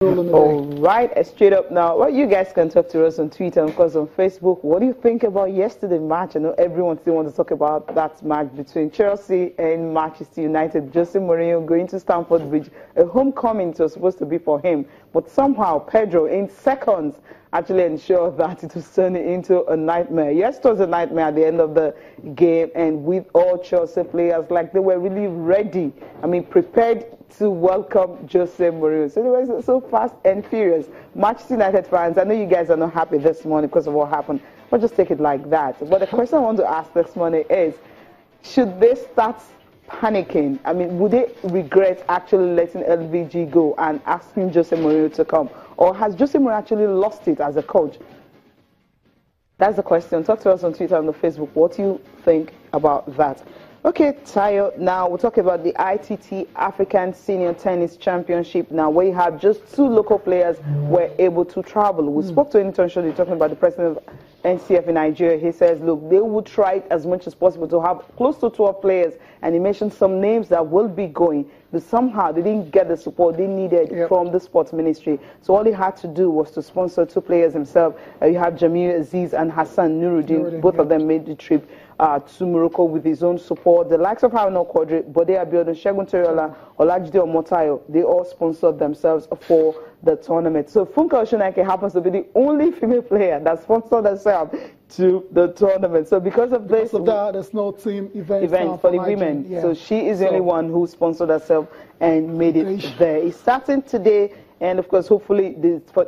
All right, straight up now. Well, you guys can talk to us on Twitter and of course on Facebook. What do you think about yesterday's match? I know everyone still wants to talk about that match between Chelsea and Manchester United. Jose Mourinho going to Stamford Bridge. A homecoming it was supposed to be for him, but somehow Pedro in seconds actually ensured that it was turning into a nightmare. Yes, it was a nightmare at the end of the game, and with all Chelsea players, like they were really ready. I mean, prepared to welcome Jose Mourinho. So they were so fast and furious. Manchester United fans, I know you guys are not happy this morning because of what happened, but just take it like that. But the question I want to ask this morning is, should they start panicking? I mean, would they regret actually letting LVG go and asking Jose Mourinho to come? Or has Jose Mourinho actually lost it as a coach? That's the question. Talk to us on Twitter and on Facebook. What do you think about that? Okay, Tayo, now we'll talk about the ITT African Senior Tennis Championship now, where you have just 2 local players were able to travel. We spoke to Anytime Show, talking about the president of NCF in Nigeria. He says, look, they will try as much as possible to have close to 12 players, and he mentioned some names that will be going, but somehow they didn't get the support they needed from the sports ministry. So all he had to do was to sponsor 2 players himself. You have Jamil Aziz and Hassan Nuruddin. Both of them made the trip to Morocco with his own support. The likes of Haruna Quadri, Bode Abiodun, Segun Toriola, Olajide Omotayo, they all sponsored themselves for the tournament. So Funke Oshonaike happens to be the only female player that sponsored herself to the tournament. So because of this, there's no team event for the women. Yeah. So she is the only one who sponsored herself and made it there. It's starting today, and of course, hopefully,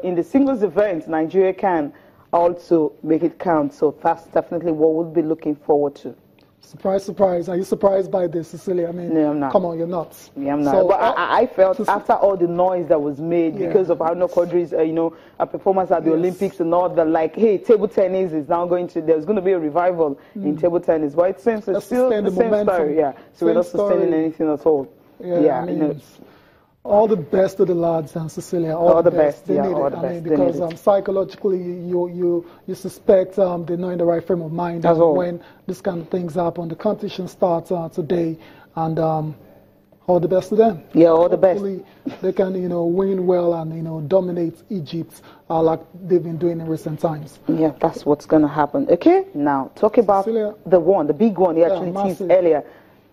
in the singles event, Nigeria can also make it count. So that's definitely what we'll be looking forward to. Surprise, surprise. Are you surprised by this, Cecilia? I mean, no, I'm not. Come on, you're not. Yeah, I'm not. So, but I felt after all the noise that was made because of Haruna Quadri's, a performance at the Olympics and all that, like, hey, table tennis is now going to, there's going to be a revival in table tennis. But it seems it's still the same story, So we're not sustaining anything at all. I mean, all the best to the lads and Cecilia. All the best. They need it. I mean, because psychologically, you suspect they're not in the right frame of mind when this kind of things happen. The competition starts today, and all the best to them. Yeah, all the best. Hopefully, they can win well and dominate Egypt like they've been doing in recent times. Yeah, that's what's going to happen. Okay, now talk about Cecilia, the big one. You actually teased earlier.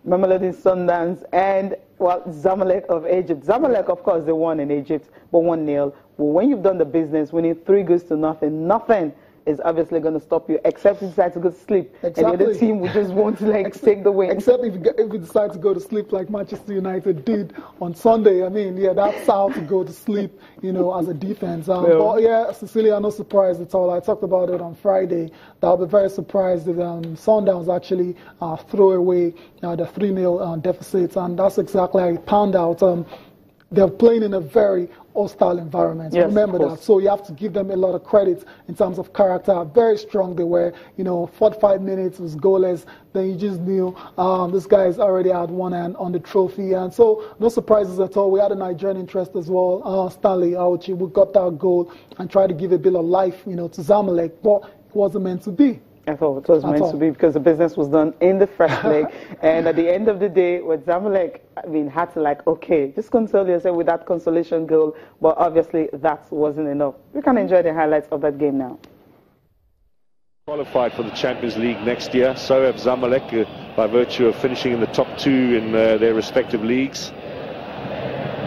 Mamelodi Sundowns and Zamalek of Egypt. Zamalek, of course, they won in Egypt, but 1-0. Well, when you've done the business, winning 3 goals to nothing, nothing is obviously going to stop you, except if you decide to go to sleep. Exactly. And the other team would just want to take the win. Except if you decide to go to sleep like Manchester United did on Sunday. I mean, that's how to go to sleep, as a defense. But Cecilia, I'm not surprised at all. I talked about it on Friday. I'll be very surprised if Sundowns actually throw away the 3-0 deficit, and that's exactly how it panned out. They're playing in a very hostile environment. Yes, remember that. So you have to give them a lot of credit in terms of character. Very strong they were. 45 minutes was goalless. Then you just knew this guy's already had one hand on the trophy. And so no surprises at all. We had a Nigerian interest as well. Stanley Auchi, we got that goal and tried to give a bit of life, to Zamalek. But it wasn't meant to be. I thought it was meant to be because the business was done in the first leg. And at the end of the day, with Zamalek, had to just console yourself with that consolation goal. But obviously, that wasn't enough. We can enjoy the highlights of that game now. Qualified for the Champions League next year. So have Zamalek by virtue of finishing in the top 2 in their respective leagues.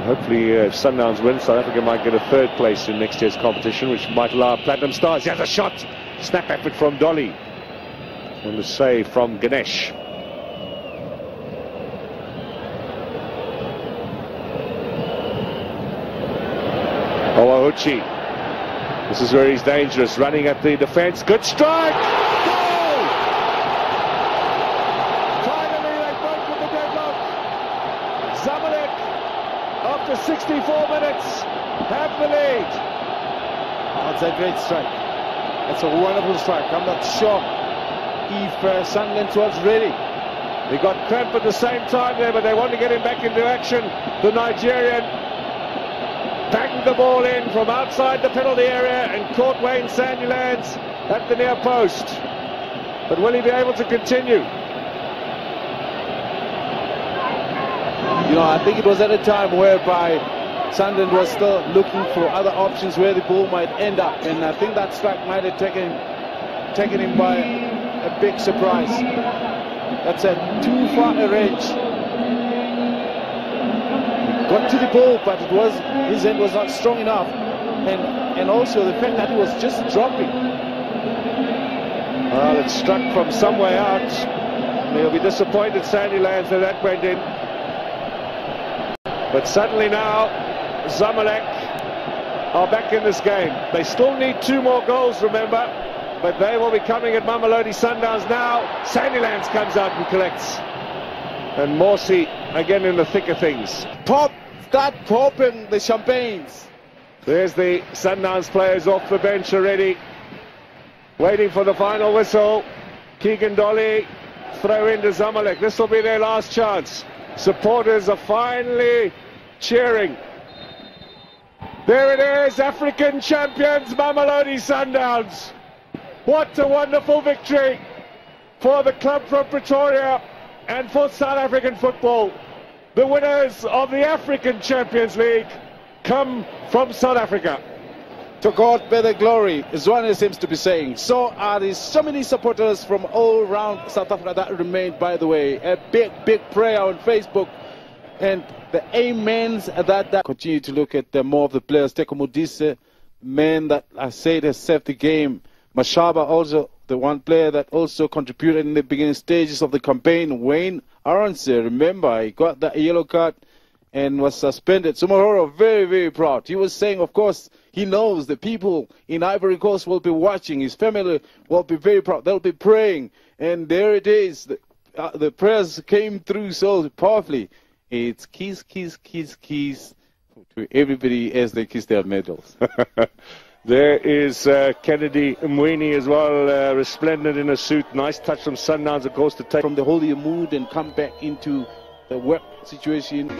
Hopefully, if Sundowns win, South Africa might get a 3rd place in next year's competition, which might allow Platinum Stars. He has a shot. Snap effort from Dolly. And the save from Ganesh. Owahuchi. This is where he's dangerous. Running at the defense. Good strike! Goal! Finally, they broke with the deadlock. Zamalek, after 64 minutes, have the lead. That's a great strike. That's a wonderful strike. I'm not sure if Sunderland was ready. They got cramp at the same time there, but they want to get him back into action. The Nigerian banged the ball in from outside the penalty area and caught Wayne Sandilands at the near post. But will he be able to continue? I think it was at a time whereby Sunderland was still looking for other options where the ball might end up, and I think that strike might have taken him by a big surprise. That's too far a range. He got to the ball, but his hand was not strong enough, and also the fact that he was just dropping. Well, it struck from somewhere out. He'll be disappointed, Sandilands, that went in. But suddenly now, Zamalek are back in this game. They still need 2 more goals, remember, but they will be coming at Mamelodi Sundowns now. Sandilands comes out and collects. And Morsi again in the thick of things. Start popping the champagnes. There's the Sundowns players off the bench already, waiting for the final whistle. Keegan Dolly throw into Zamalek. This will be their last chance. Supporters are finally cheering. There it is, African champions Mamelodi Sundowns. What a wonderful victory for the club from Pretoria and for South African football. The winners of the African Champions League come from South Africa. To God be the glory, Zwane seems to be saying. So are there so many supporters from all around South Africa that remained, by the way. A big prayer on Facebook. And the amens that continue to look at more of the players. Teko Modise, man that I said has saved the game. Mashaba also, the one player that also contributed in the beginning stages of the campaign. Wayne Arons, remember, he got that yellow card and was suspended. Sumahoro, very, very proud. He was saying, of course, he knows the people in Ivory Coast will be watching. His family will be very proud. They'll be praying. And there it is. The prayers came through so powerfully. It's kiss, kiss, kiss, kiss to everybody as they kiss their medals. There is Kennedy Mwini as well, resplendent in a suit. Nice touch from Sundowns, of course, to take from the holier mood and come back into the work situation.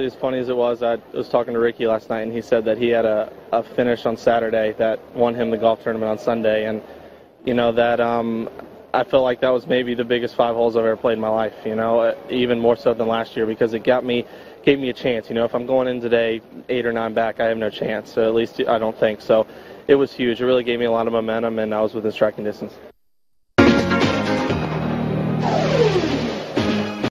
As funny as it was, I was talking to Ricky last night, and he said that he had a finish on Saturday that won him the golf tournament on Sunday, and you know that I felt like that was maybe the biggest 5 holes I've ever played in my life. You know, even more so than last year, because it gave me a chance. You know, if I'm going in today 8 or 9 back, I have no chance. So at least I don't think so. It was huge. It really gave me a lot of momentum, and I was within striking distance.